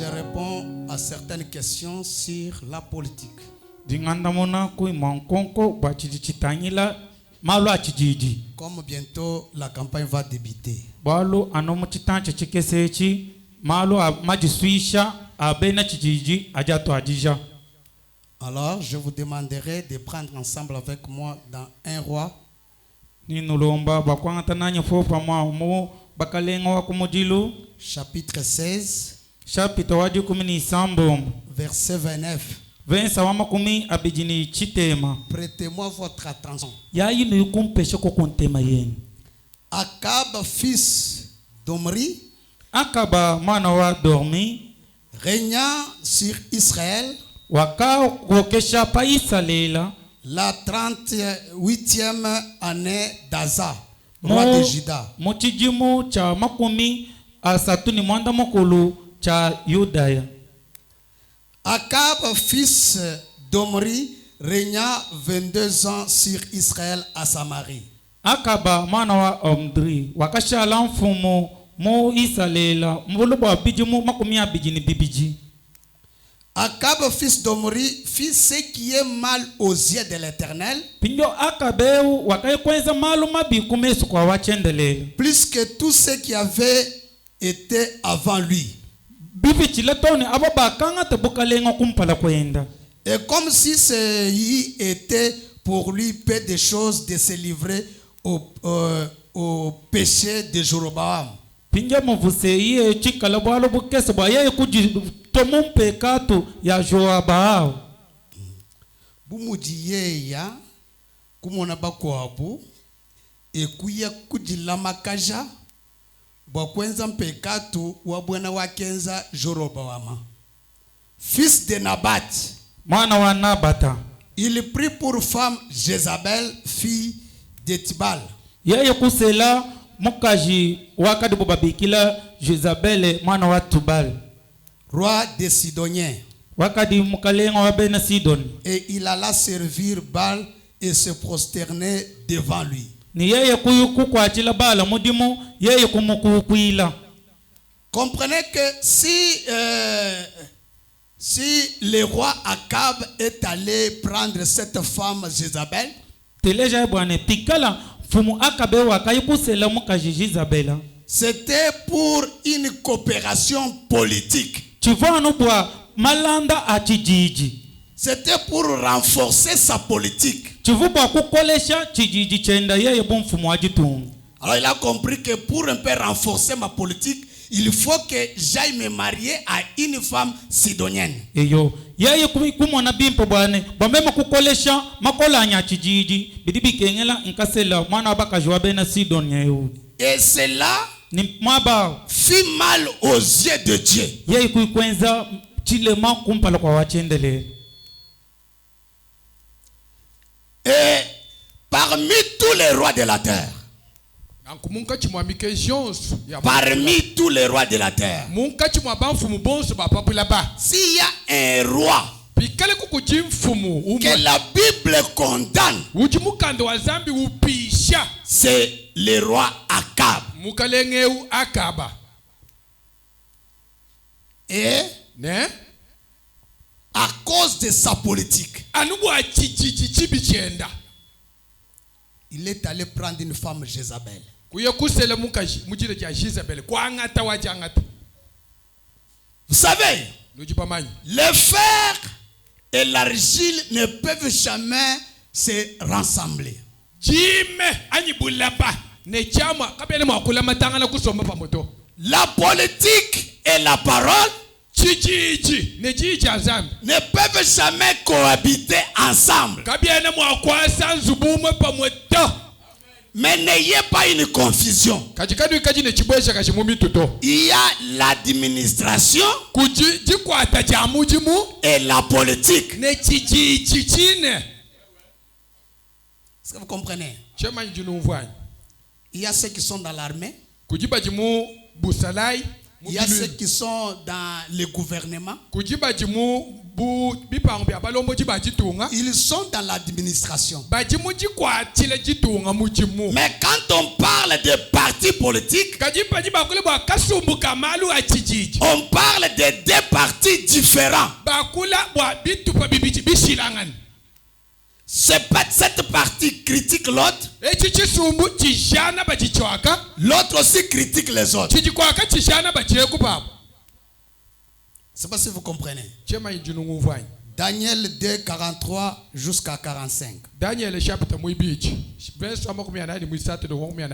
je réponds à certaines questions sur la politique. Comme bientôt la campagne va débuter. Alors, je vous demanderai de prendre ensemble avec moi dans 1 Roi. Chapitre 16. Verset 29. Prêtez-moi votre attention. Akab, fils d'Omri, régna sur Israël la 38e année d'Asa, roi de Juda. Akab, fils d'Omri, régna 22 ans sur Israël à Samarie. Akaba mwana wa Omri wakashala mfumo mo Isalela mbulubo abijimu makumi abijini bibiji. Akab, fils d'Omri, fit ce qui est mal aux yeux de l'Éternel, plus que tous ceux qui avaient été avant lui. Et comme si ce était pour lui peu de choses de se livrer au péché de Jéroboam. Bumudiyeya kumona bakwabu ekuya kudilama kaja bakwenza mpekatu wa bwana wakenza Jeroboam, fils de Nabat, mwana wa Nabata. Il prit pour femme Jézabel, fille de Tibal. Yeye kusela mukaji wakadi babikila Jézabel mwana wa Tubal, roi des Sidoniens. Et il alla servir Baal et se prosterner devant lui. Comprenez que si le roi Akab est allé prendre cette femme Jézabel, c'était pour une coopération politique. C'était pour renforcer sa politique. Alors il a compris que pour un peu renforcer ma politique, il faut que j'aille me marier à une femme sidonienne. Et cela fit mal aux yeux de Dieu. Et parmi tous les rois de la terre, parmi tous les rois de la terre, s'il y a un roi que la Bible condamne, c'est le roi Akab. Et à cause de sa politique, il est allé prendre une femme Jézabel. Vous savez, le fer et l'argile ne peuvent jamais se rassembler. La politique et la parole ne peuvent jamais cohabiter ensemble. Mais n'ayez pas une confusion. Il y a l'administration et la politique. Est-ce que vous comprenez? Il y a ceux qui sont dans l'armée. Il y a ceux qui sont dans le gouvernement. Ils sont dans l'administration. Mais quand on parle de partis politiques, on parle de deux différents. C'est pas cette partie critique l'autre. L'autre aussi critique les autres. C'est pas si vous comprenez. Daniel 2, 43 jusqu'à 45. Tu as vu les fer mêlés avec l'argile.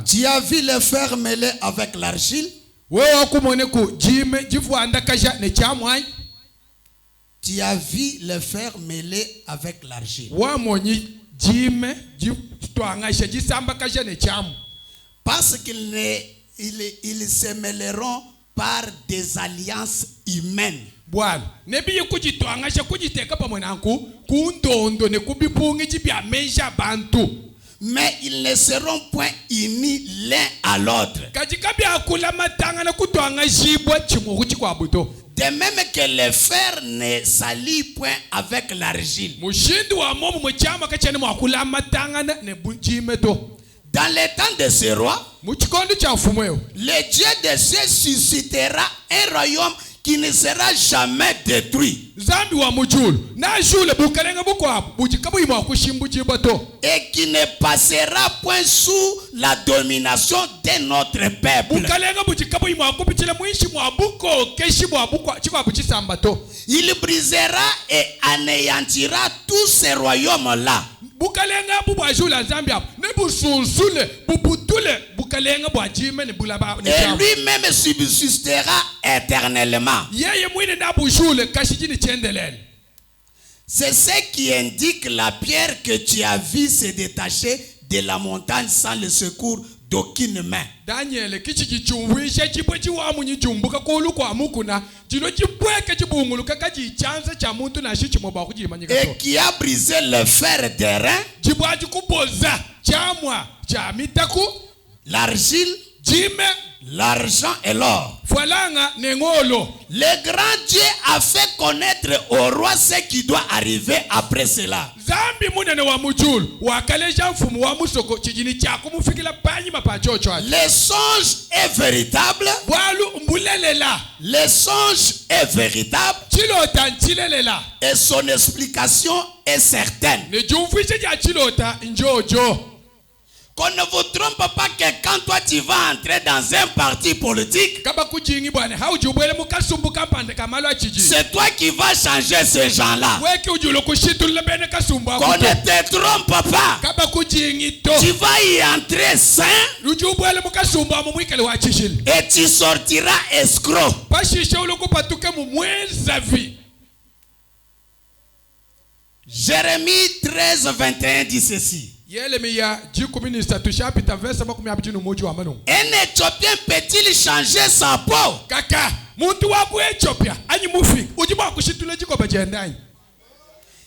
Tu as vu les fer mêlés avec l'argile. Parce qu'ils se mêleront par des alliances humaines. Mais ils ne seront point unis l'un à l'autre. De même que le fer ne s'allie point avec l'argile. Dans les temps de ce roi, le Dieu de cieux suscitera un royaume qui ne sera jamais détruit et qui ne passera point sous la domination de notre peuple. Il brisera et anéantira tous ces royaumes-là. Et lui-même subsistera éternellement. C'est ce qui indique la pierre que tu as vue se détacher de la montagne sans le secours d'aucune main. Et qui a brisé le fer d'airain, l'argile, l'argent et l'or. Le grand Dieu a fait connaître au roi ce qui doit arriver après cela. Le songe est véritable. Le songe est véritable. Et son explication est certaine. Qu'on ne vous trompe pas que quand toi tu vas entrer dans un parti politique, c'est toi qui vas changer ces gens-là. Qu'on ne te trompe pas. Tu vas y entrer sain et tu sortiras escroc. Jérémie 13, 21 dit ceci. Un Éthiopien peut-il changer sa peau?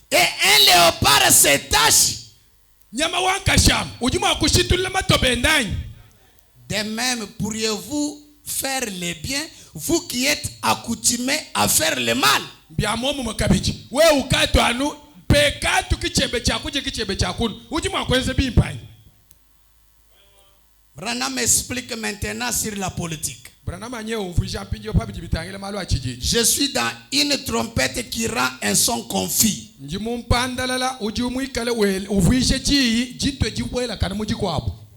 Et un léopard se tache. De même, pourriez-vous faire le bien, vous qui êtes accoutumés à faire le mal? Branham explique maintenant sur la politique. Je suis dans une trompette qui rend un son confus.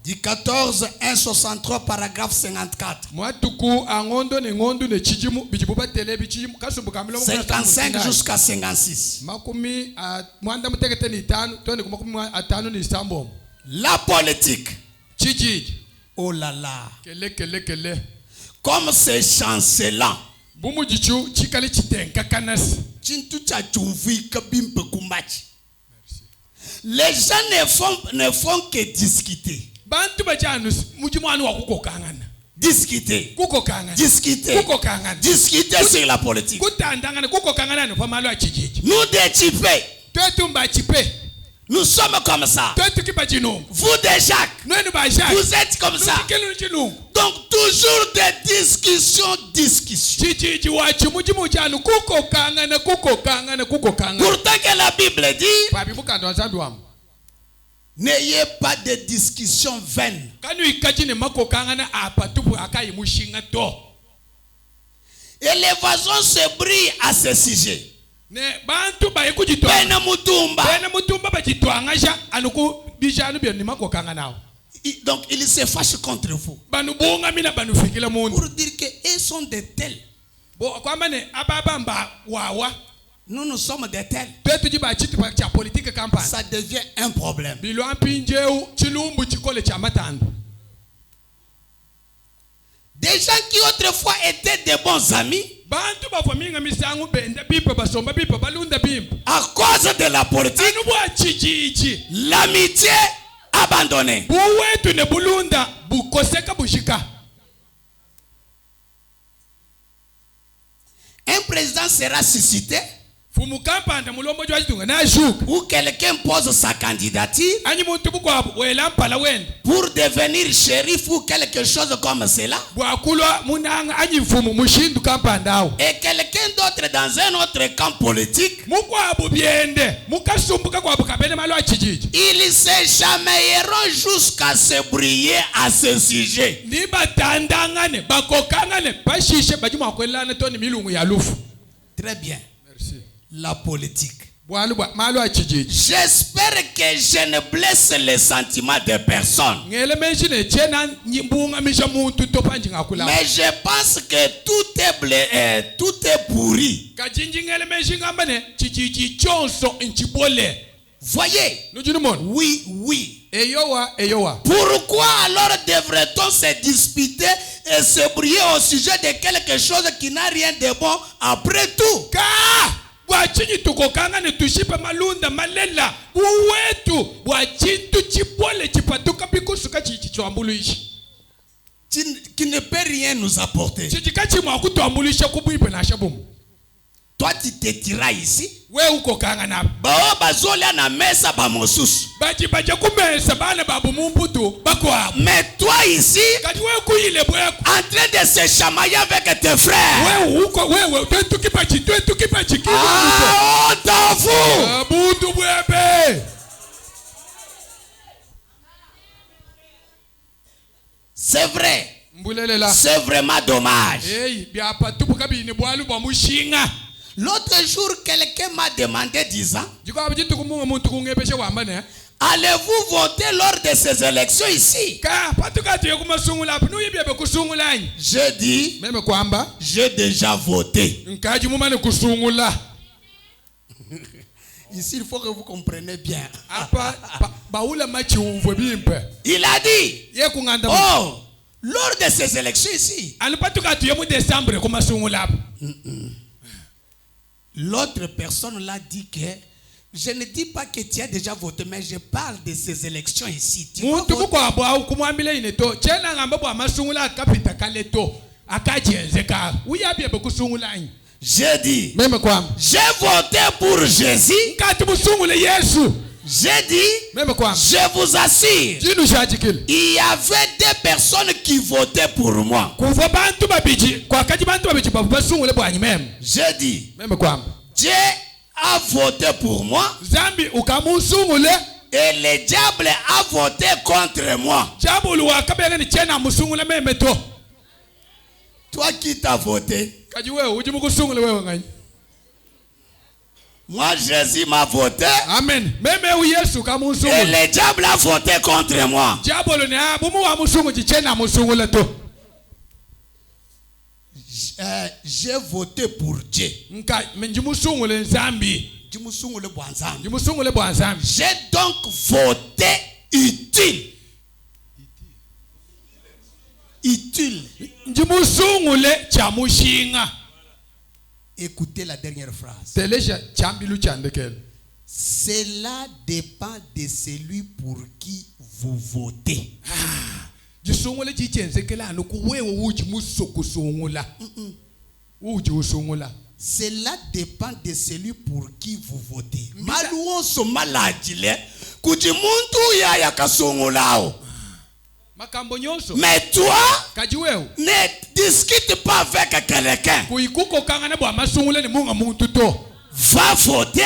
Du 14, 163, paragraphe 54. 55 jusqu'à 56. La politique. Oh là là. Comme c'est chancelant. Les gens ne font que discuter. Discuter. Discuter sur la politique. Nous des typés. Nous sommes comme ça. Vous des Jacques. Vous êtes comme ça. Donc toujours des discussions. Pourtant que la Bible dit, n'ayez pas de discussions vaines. Et l'évasion se brille à ce sujet. Donc ils se fâchent contre vous. Pour dire qu'ils sont de tels. Nous sommes des tels. Ça devient un problème. Des gens qui autrefois étaient de bons amis, à cause de la politique, l'amitié abandonnée. Un président sera suscité ou quelqu'un pose sa candidature pour devenir shérif ou quelque chose comme cela. Et quelqu'un d'autre dans un autre camp politique, ils se chamailleront jusqu'à se briller à ce sujet. Très bien. La politique. J'espère que je ne blesse les sentiments de personne. Mais je pense que tout est pourri. Voyez? Oui. Pourquoi alors devrait-on se disputer et se briller au sujet de quelque chose qui n'a rien de bon après tout? Qui ne peut rien nous apporter. Toi tu te tiras ici. Mais toi ici, en train de se chamailler avec tes frères. On t'en fout. C'est vrai. C'est vraiment dommage. L'autre jour, quelqu'un m'a demandé disant, allez-vous voter lors de ces élections ici? J'ai dit, j'ai déjà voté. Ici, il faut que vous compreniez bien. Il a dit, oh, lors de ces élections ici. L'autre personne l'a dit que je ne dis pas que tu as déjà voté, mais je parle de ces élections ici. J'ai dit, j'ai voté pour Jésus. J'ai dit, je vous assure, il y avait des personnes qui votaient pour moi. J'ai dit, Dieu a voté pour moi et le diable a voté contre moi. Toi qui t'as voté? Moi, Jésus m'a voté. Amen. Et le diable a voté contre moi. J'ai voté pour Dieu. J'ai donc voté utile. Écoutez la dernière phrase. Cela dépend de celui pour qui vous votez. Cela dépend de celui pour qui vous votez. Mais toi, ne discute pas avec quelqu'un. Va voter.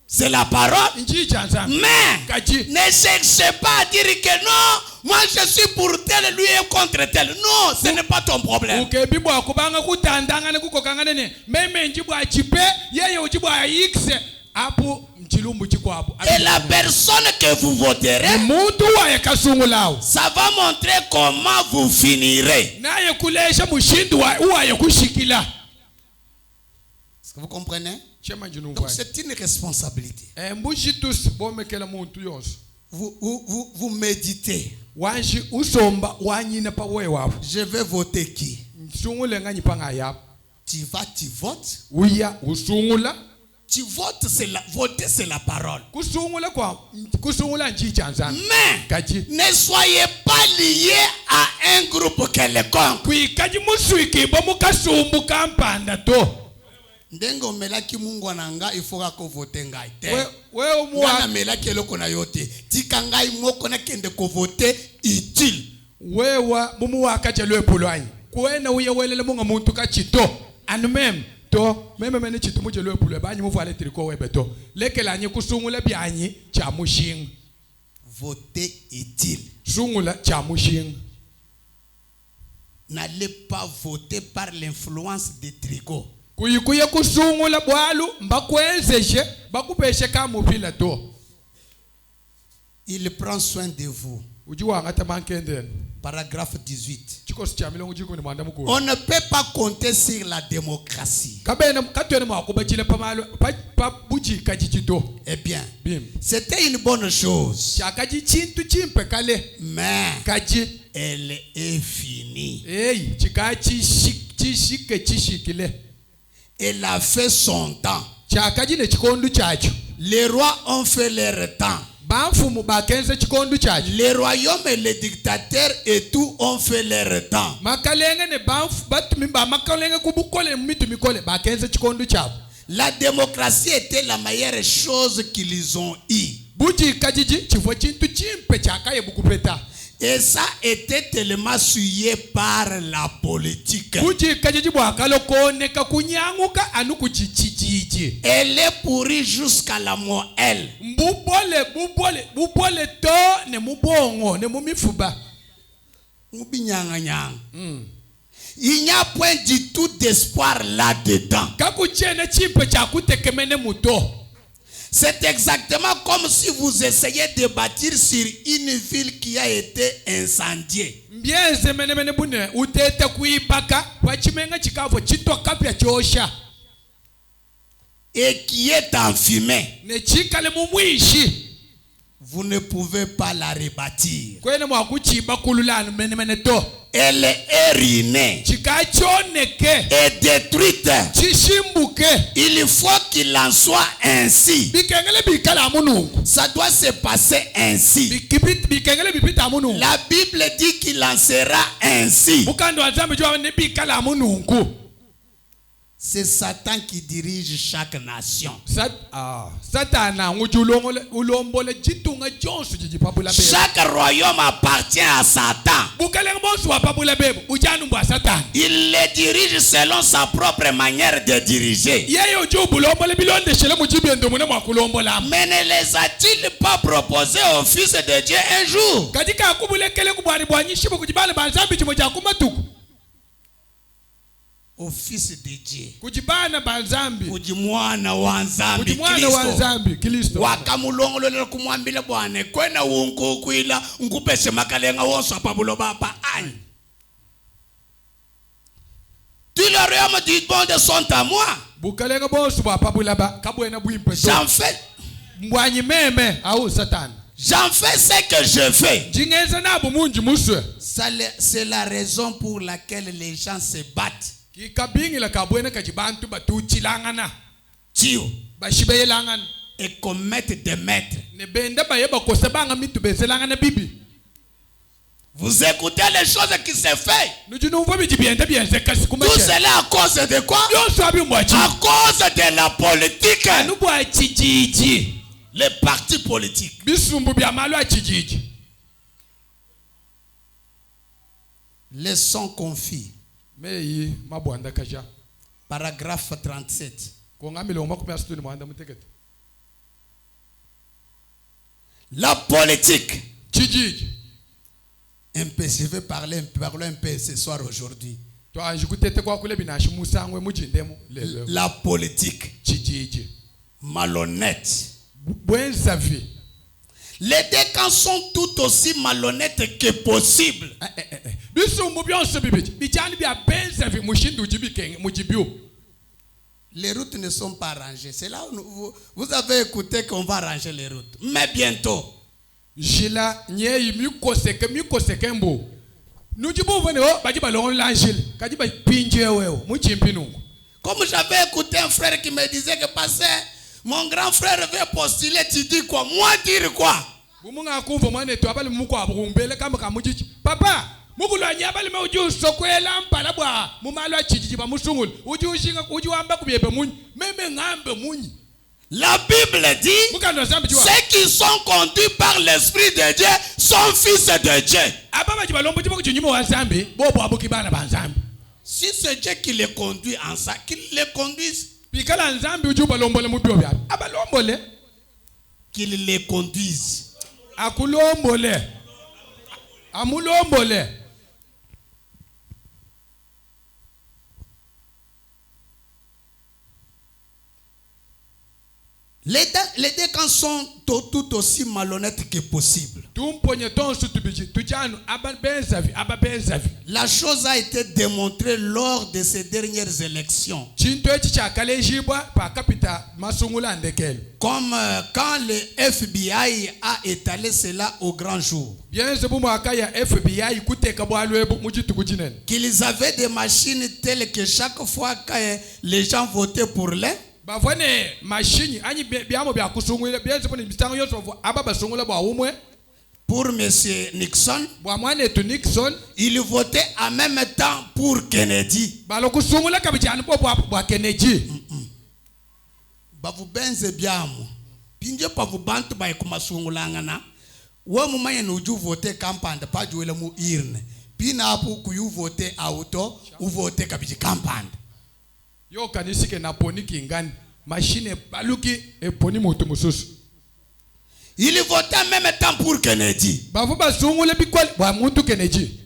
C'est la parole. Mais ne cherchez pas à dire que non, moi je suis pour tel, lui est contre tel. Non, ce n'est pas ton problème. Et la personne que vous voterez, ça va montrer comment vous finirez. Est-ce que vous comprenez? Donc c'est une responsabilité. Vous méditez. Je vais voter qui? Tu votes. Tu votes, voter c'est la parole. Mais ne soyez pas liés à un groupe quelconque. Ndengo melaki mungu ananga ifoka ko voter ngai te. Wana melaki eloko na yote. Tika ngai moko na kende ko voter utile. Wewa mumu wakaje lwe polwanyi. Kwena uyewelele munga muntu ka chito. Anu to meme chito muje lwe polwe banyi mufu ale triko webeto. Lekela anyi kusungula byanyi cha mushinga. Voter utile. Sungula cha mushinga. N'allez pas voter par l'influence des tricots. Kuyikuye kusungula bwalu mbakwenzeshe bakupeshe kama upila to. Il prend soin de vous. Paragraphe 18. On ne peut pas compter sur la démocratie. Eh bien, c'était une bonne chose. Mais elle est finie. Elle a fait son temps. Les rois ont fait leur temps. Les royaumes et les dictateurs et tout ont fait leur temps. La démocratie était la meilleure chose qu'ils ont eue. Et ça était tellement souillé par la politique. Elle est pourrie jusqu'à la moelle. Il n'y a point du tout d'espoir là-dedans. C'est exactement comme si vous essayez de bâtir sur une ville qui a été incendiée. Et qui est en fumée. Vous ne pouvez pas la rebâtir. Elle est ruinée et détruite. Il faut qu'il en soit ainsi. Ça doit se passer ainsi. La Bible dit qu'il en sera ainsi. C'est Satan qui dirige chaque nation. Chaque royaume appartient à Satan. Il les dirige selon sa propre manière de diriger. Mais ne les a-t-il pas proposé au Fils de Dieu un jour? Au Fils de Dieu. Kujimwana wanzambi Kristo. Wakamulongolole kumwambile bwane kwena wunku kwila nkupese makalenga wonso pabulo baba ani. Tous les royaumes du monde sont à moi. J'en fais ce que je fais. C'est la raison pour laquelle les gens se battent. Et commettent des maîtres. Vous écoutez les choses qui se font. Tout cela à cause de quoi? À cause de la politique. Les partis politiques. Leçon confie. Paragraphe 37. La politique un peu, je vais parler un peu ce soir aujourd'hui. La politique malhonnête. Les deux camps sont tout aussi malhonnêtes que possible. Les routes ne sont pas rangées. C'est là où vous avez écouté qu'on va ranger les routes. Mais bientôt. Comme j'avais écouté un frère qui me disait que pasteur, mon grand frère veut postuler, tu dis quoi? Moi dire quoi? Papa, la Bible dit ceux qui sont conduits par l'Esprit de Dieu sont fils de Dieu. Si c'est Dieu qui les conduit en ça, qu'il les conduise. Qu'il les conduise. Les deux camps sont tout aussi malhonnêtes que possible. La chose a été démontrée lors de ces dernières élections. Comme quand le FBI a étalé cela au grand jour. Qu'ils avaient des machines telles que chaque fois que les gens votaient pour les pour M. Nixon, il votait en même temps pour Kennedy. Bavubenze biamu. Pinje pavubantu ba ikumasungulangana. Wa mumanye nuju vote kampande pa juele mu irne. Pina apu kuyu vote auto u vote kabiji kampande. Yo kanisike na poni kingani machine baluki e poni moto mususu. Il votait en même temps pour Kennedy. Bavu basungule bikwali ba muntu Kennedy.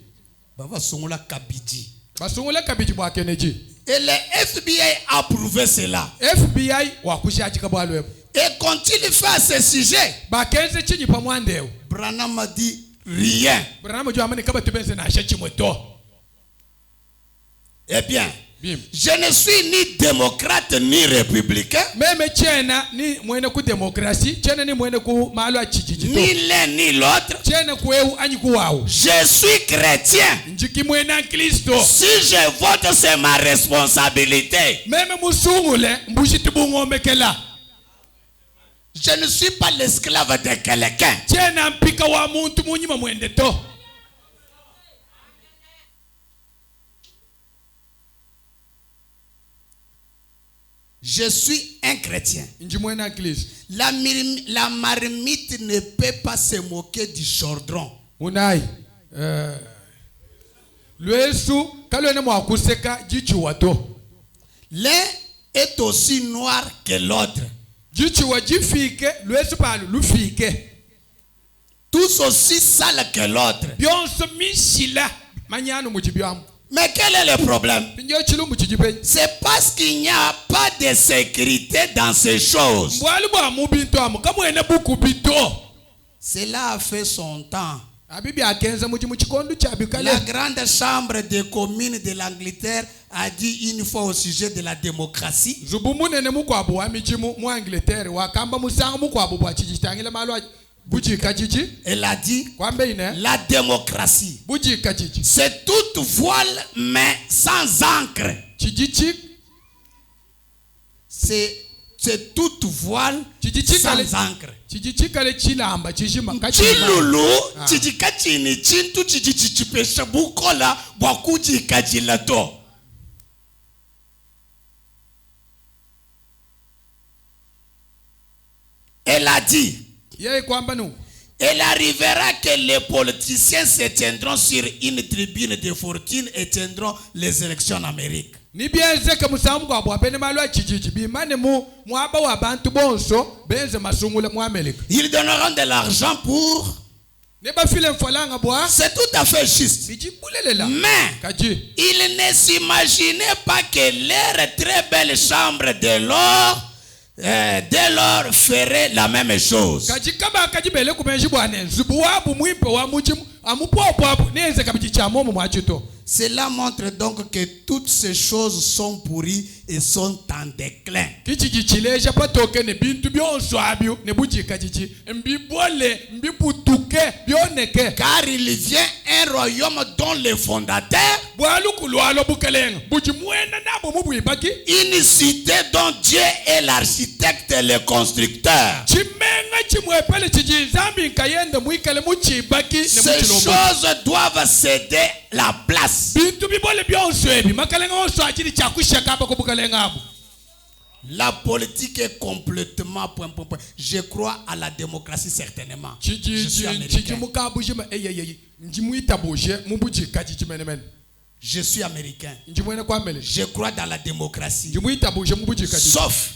Bava sungula kabiji. Basungula kabiji ba Kennedy. Et le FBI a prouvé cela. FBI wakushia chikabwalwe. Et quand il fait à ce sujet, bakenze chini pa mwandeo. Branham a dit rien. Branham jo amane kaba tubenze na acha chimweto. Eh bien, je ne suis ni démocrate ni républicain. Même Tchèna ni mwene ku démocratie, Tchèna ni mwene ku malo achijiji. Ni l'un ni l'autre. Tchèna kueu anyiku wao. Je suis chrétien. Njiki mwena Kristo. Si je vote, c'est ma responsabilité. Même musungule mbushiti bungomekela. Je ne suis pas l'esclave de quelqu'un. Tchèna mpika wa muntu munyima mwende to. Je suis un chrétien. La marmite ne peut pas se moquer du chaudron. Unai. L'un est aussi noir que l'autre. Tous aussi sales que l'autre. Mais quel est le problème? C'est parce qu'il n'y a pas de sécurité dans ces choses. Cela a fait son temps. La grande chambre des communes de l'Angleterre a dit une fois au sujet de la démocratie. Elle a dit la démocratie, c'est toute voile mais sans encre. C'est toute voile sans encre. Chilulu chichika chini chintu chichichipesha bukola wakuji kajilato. Elle a dit elle arrivera que les politiciens se tiendront sur une tribune de fortune et tiendront les élections en Amérique. Ils donneront de l'argent pour C'est tout à fait juste. Mais il ne s'imaginait pas que leur très belle chambre dès lors ferait la même chose. Cela montre donc que toutes ces choses sont pourries et sont en déclin. Car il vient un royaume dont le fondateur, une cité dont Dieu est l'architecte et le constructeur. Ces choses doivent céder la place. La politique est complètement point. Je crois à la démocratie certainement. Je suis américain. Je suis américain. Je crois dans la démocratie. Sauf,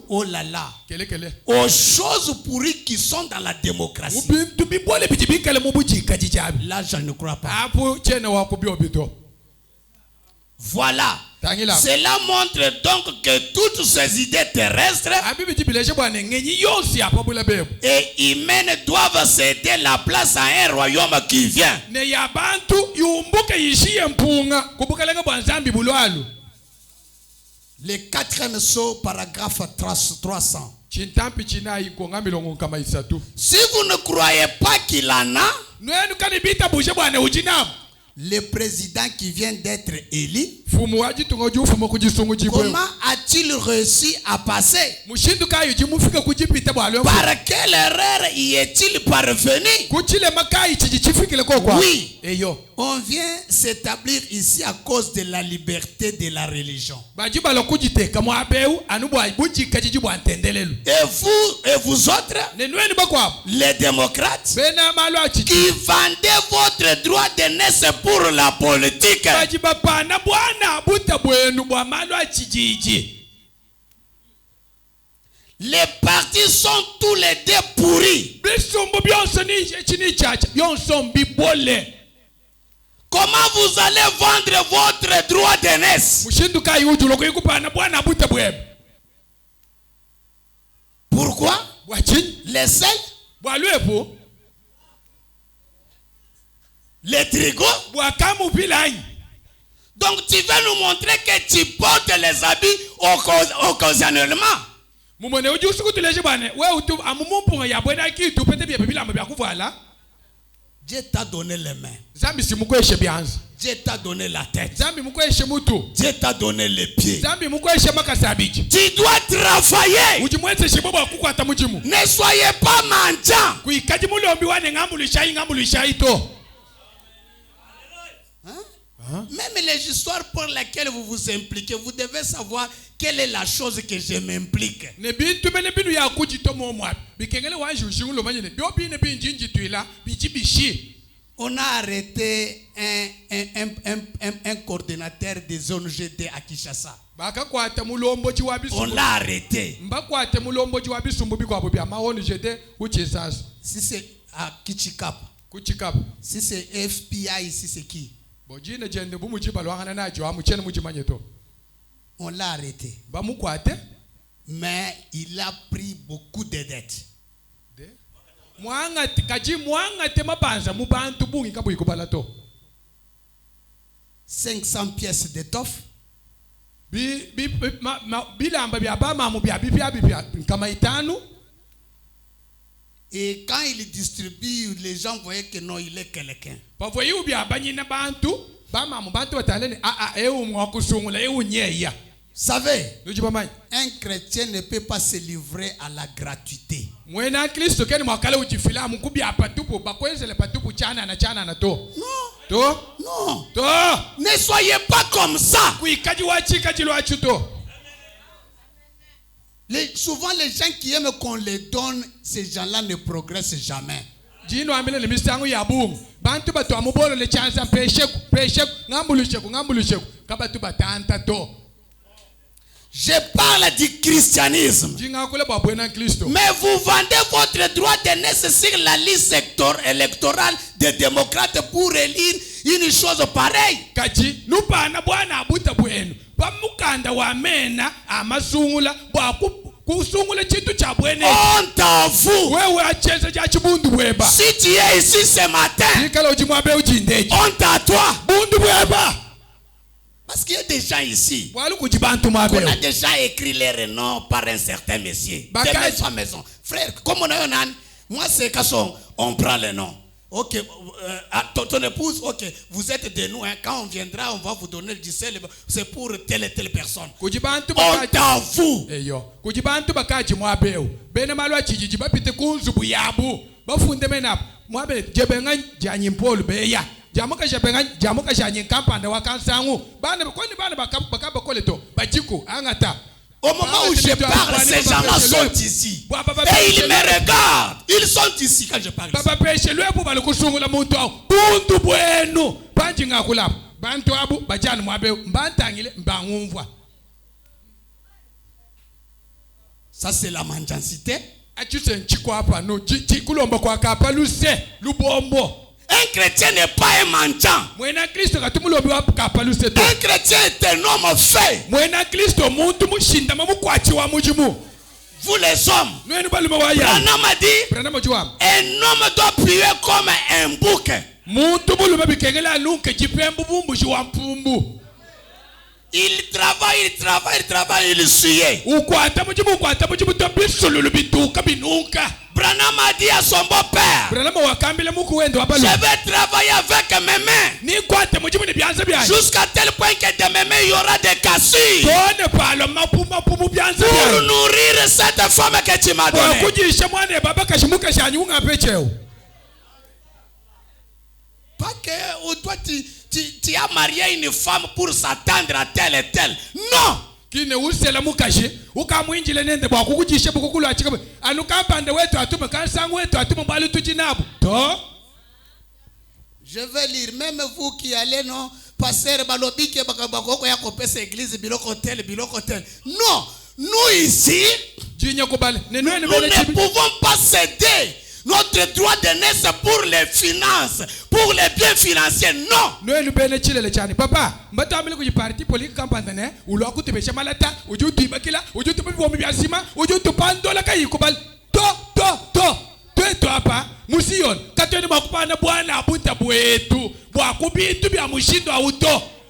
oh là là, aux choses pourries qui sont dans la démocratie. Là, je ne crois pas. Voilà. Cela montre donc que toutes ces idées terrestres et humaines doivent céder la place à un royaume qui vient. Le 4e saut, paragraphe 300. Si vous ne croyez pas qu'il en a, le président qui vient d'être élu, comment a-t-il réussi à passer? Par quelle erreur y est-il parvenu? Oui, on vient s'établir ici à cause de la liberté de la religion. Et vous autres, les démocrates, qui vendez votre droit de naissance pour la politique, les partis sont tous les deux pourris. Comment vous allez vendre votre droit d'aînesse? Pourquoi? Les sels? Les trigots? Donc tu veux nous montrer que tu portes les habits occasionnellement. Dieu t'a donné les mains. Dieu t'a donné la tête. Dieu t'a donné les pieds. Tu dois travailler. Ne soyez pas mendiants. Même les histoires pour lesquelles vous vous impliquez, vous devez savoir quelle est la chose que je m'implique. On a arrêté un coordinateur des ONG à Kinshasa. On l'a arrêté. Si c'est à Kichikap. Si c'est FBI, ici c'est qui? On l'a arrêté. Mais il a pris beaucoup de dettes. 500 pièces d'étoffe. Et quand il distribue, les gens voyaient que non, il est quelqu'un. Savez, un chrétien ne peut pas se livrer à la gratuité. Non. Ne soyez pas comme ça. Souvent les gens qui aiment qu'on les donne, ces gens-là ne progressent jamais. Je parle du christianisme. Mais vous vendez votre droit de naissance sur la liste électorale des démocrates pour élire une chose pareille. Honte à vous. Si tu es ici ce matin, honte à toi. Parce qu'il y a des gens ici. On a déjà écrit les noms par un certain monsieur. De maison à maison. Frère, comme on a un âne, moi c'est quand on prend les noms. Ok, ton épouse, ok, vous êtes de nous, hein. Quand on viendra, on va vous donner le discel, c'est pour telle et telle personne. On t'avoue. Au moment où je parle, ces gens-là sont ici. Et ils me regardent. Ils sont ici quand je parle. Ça, c'est la mendicité. Un chrétien n'est pas un mendiant. Un chrétien est un homme fait. Vous les hommes, Branham a dit, un homme doit prier comme un bouc. Il travaille, il suit. Branham a dit à son beau-père, je vais travailler avec mes mains. Jusqu'à tel point que de mes mains il y aura des cassures. Pour nourrir cette femme que tu m'as donnée. Pas que toi tu as marié une femme pour s'attendre à telle et telle. Non. Je vais lire, même vous qui allez, non, passer balobi qui église non, nous ici, nous ne pouvons pas céder notre droit de naissance pour les finances, pour les biens financiers, non. Papa,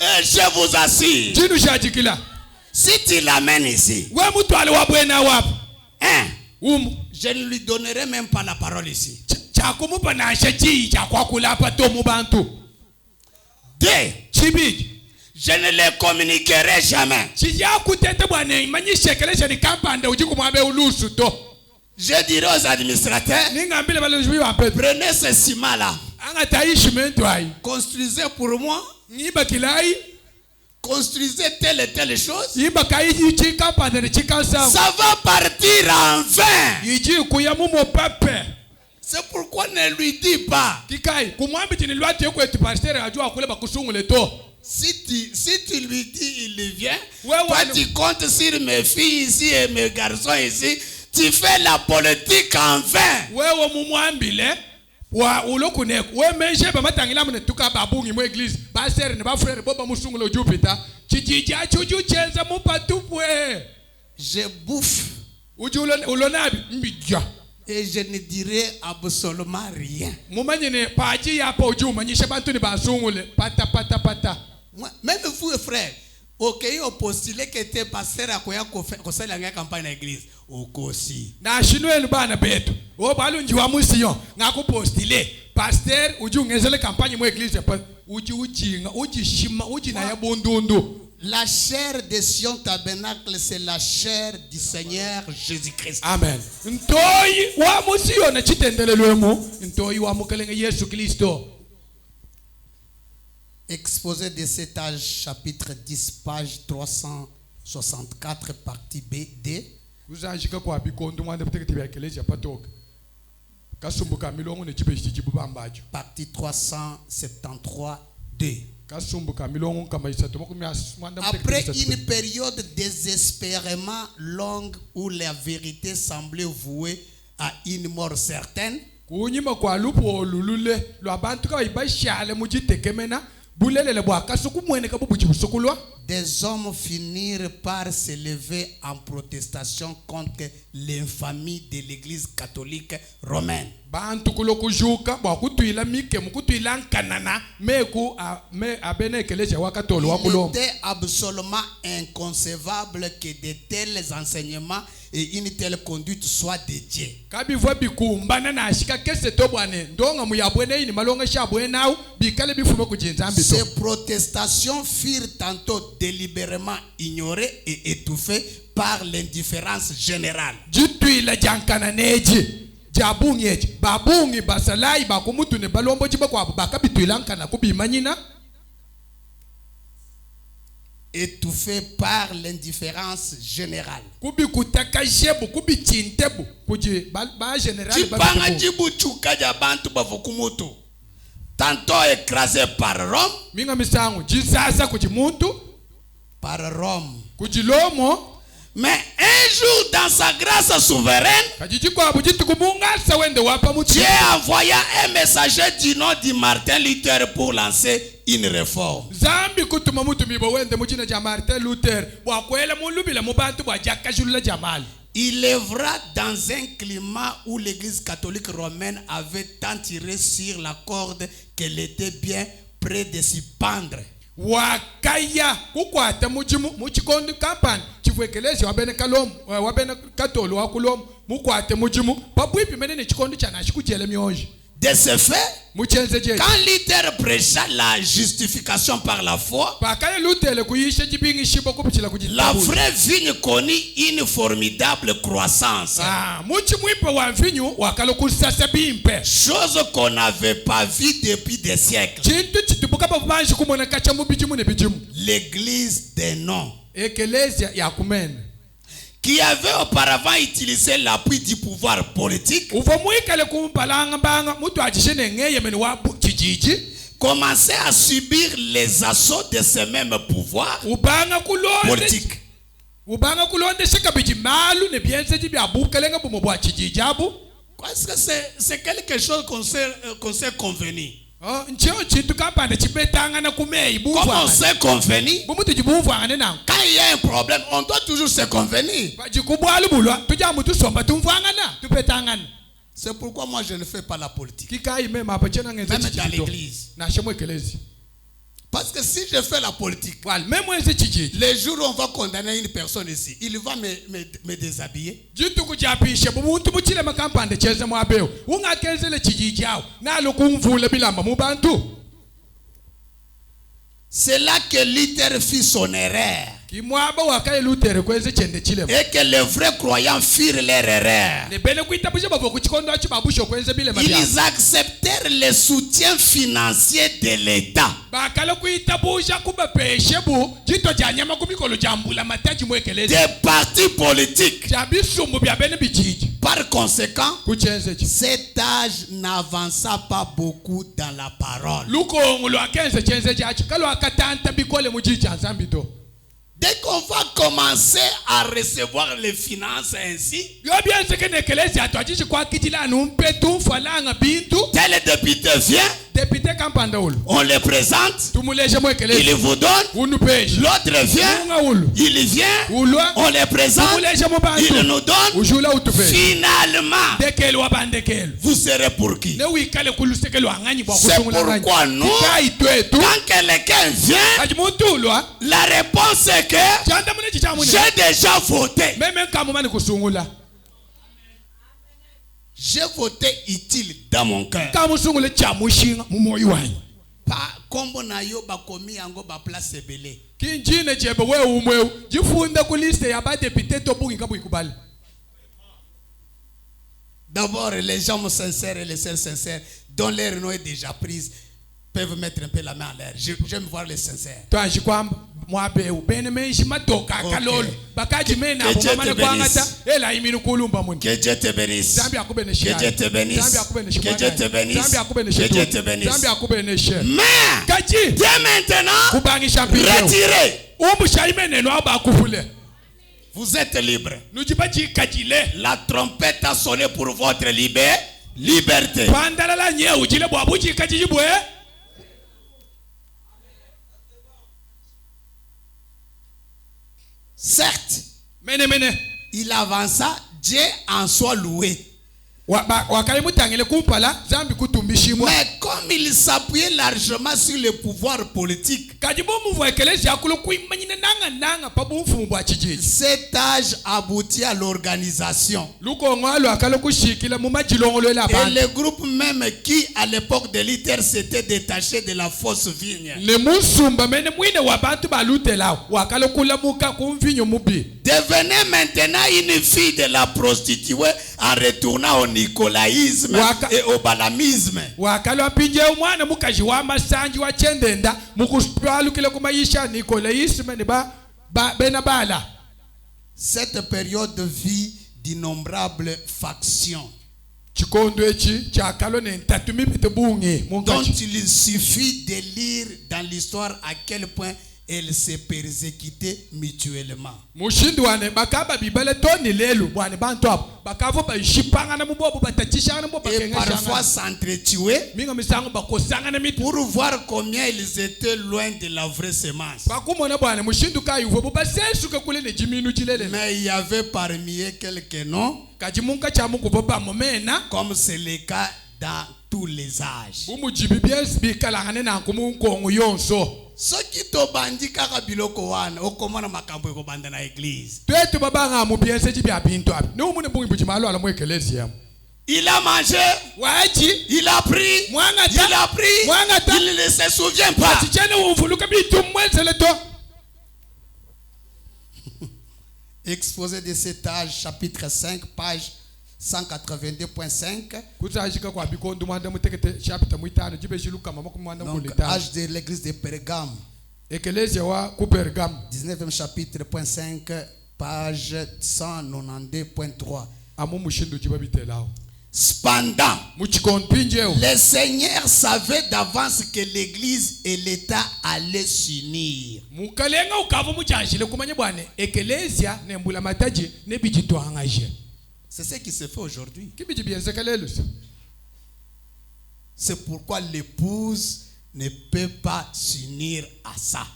et je vous assure, si tu l'amènes ici, hein, je ne lui donnerai même pas la parole ici. Je ne les communiquerai jamais. Je dirai aux administrateurs, prenez ce ciment-là, construisez pour moi, construisez telle et telle chose, ça va partir en vain. C'est pourquoi ne lui dis pas. Si tu lui dis il vient, toi tu comptes sur mes filles ici et mes garçons ici, tu fais la politique en vain. Je bouffe et je ne dirai absolument rien. Même vous frères, ok, au postulé que t'es pasteur à quoi la campagne à l'église. Okosi. Na shinwe bana betu. O balunji wa musiyo ngako postulé pasteur uji ungezele campagne mu église uji shima uji na yabondundu. La chair de Sion Tabernacle, c'est la chair du Seigneur Jésus-Christ. Amen. Ntoi wa musiyo na chitendelelwemo ntoi wa mukelenge Yesu Kristo. Exposé de cet âge, chapitre 10, page 364, partie B, D. Partie 373, D. Après une période désespérément longue où la vérité semblait vouée à une mort certaine, des hommes finirent par s'élever en protestation contre l'infamie de l'Église catholique romaine. Il était absolument inconcevable que de tels enseignements et une telle conduite soient dédiés. Ces protestations furent tantôt délibérément ignorées et étouffées par l'indifférence générale. Étouffé par l'indifférence générale. Tantôt écrasé par Rome. Par Rome. Mais un jour, dans sa grâce souveraine, Dieu envoya un messager du nom de Martin Luther pour lancer une réforme. Il œuvra dans un climat où l'Église catholique romaine avait tant tiré sur la corde qu'elle était bien près de s'y pendre. Wakaya kukwata mujimu muchikondi kampani chifwekelezi wabene katolo wakulom mukwate mujimu papwipi menene chikondi chana chikujele mionji. De ce fait, quand Luther prêcha la justification par la foi, la vraie vigne connut une formidable croissance. Chose qu'on n'avait pas vue depuis des siècles. L'église des noms, qui avait auparavant utilisé l'appui du pouvoir politique, commençait à subir les assauts de ce même pouvoir politique. Est-ce que c'est quelque chose qu'on s'est convenu? Comment on s'est convenu? Quand il y a un problème, on doit toujours se convenir. C'est pourquoi moi je ne fais pas la politique. Même dans l'église. Parce que si je fais la politique, les jours où on va condamner une personne ici, il va me déshabiller. C'est là que Luther fit son erreur. Et que les vrais croyants firent leur erreur. Ils acceptèrent le soutien financier de l'État. Des partis politiques. Par conséquent, cet âge n'avança pas beaucoup dans la parole. Dès qu'on va commencer à recevoir les finances ainsi, tel député vient, on les présente, il vous donne, l'autre vient, il vient, on les présente, il nous donne, finalement, vous serez pour qui? C'est pourquoi nous, quand quelqu'un vient, la réponse est que j'ai déjà voté. J'ai voté utile dans mon cœur. Kombo na yo bakomi yango ba place ebele. D'abord les gens sincères et les sœurs sincères dont leur nom est déjà prise, peuvent mettre un peu la main en l'air. J'aime voir les sincères. Que Dieu te bénisse. Que Dieu te bénisse. Que Dieu te bénisse. Que Dieu te bénisse. Mais, dès maintenant, retirez. Vous êtes libre. La trompette a sonné pour votre liberté. Certes, il avança, Dieu en soit loué. Mais comme il s'appuyait largement sur le pouvoir politique, cet âge aboutit à l'organisation. Et le groupe même qui, à l'époque de Luther, s'était détaché de la fausse vigne, devenait maintenant une fille de la prostituée en retournant au nicolaïsme et au balamisme. Cette période de vie d'innombrables factions, dont il suffit de lire dans l'histoire à quel point elles se persécutaient mutuellement. Et parfois s'entretuer pour voir combien ils étaient loin de la vraie semence. Mais il y avait parmi eux quelques noms, comme c'est le cas dans tous les âges. Ce qui te bandit kaka biloko wana okomana makambo ekobanda na église. Il a mangé, il a pris, il ne se souvient pas. Exposé de cet âge, chapitre 5, page 182.5. Donc, âge de l'église de Pergame. 19e chapitre, point 5, page 192.3. Cependant, le Seigneur savait d'avance que l'église et l'État allaient s'unir. C'est ce qui se fait aujourd'hui. C'est pourquoi l'épouse ne peut pas s'unir à ça.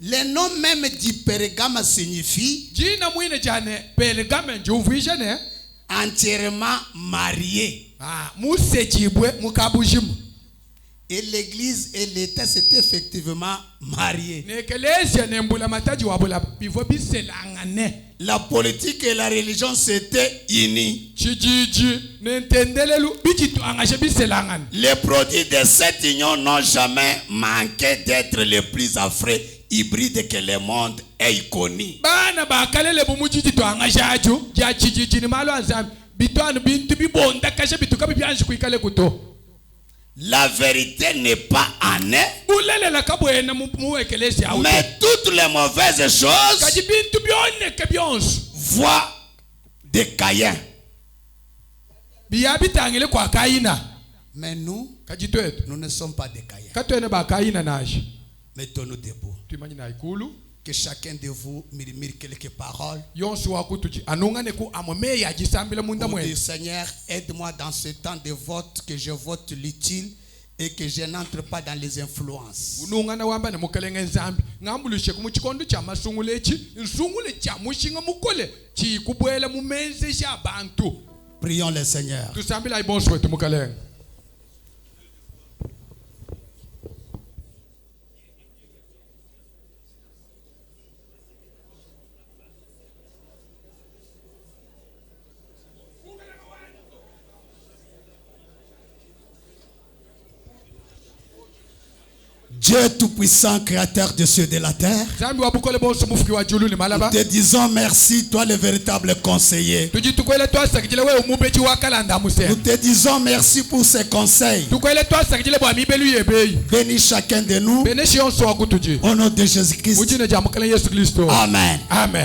Le nom même du Pergame signifie entièrement marié. Et l'église et l'État s'étaient effectivement mariés. La politique et la religion s'étaient unies. Les produits de cette union n'ont jamais manqué d'être les plus affreux hybrides que le monde ait connu. La vérité n'est pas en eux, mais toutes les mauvaises choses voient des Caïns. Mais nous ne sommes pas des Caïns. Mettons-nous debout. Que chacun de vous murmure quelques paroles. Pour dire, Seigneur, aide-moi dans ce temps de vote, que je vote l'utile et que je n'entre pas dans les influences. Prions le Seigneur. Dieu tout-puissant, créateur des cieux et de la terre, nous te disons merci, toi le véritable conseiller. Nous te disons merci pour ces conseils. Bénis chacun de nous. Au nom de Jésus-Christ. Amen. Amen.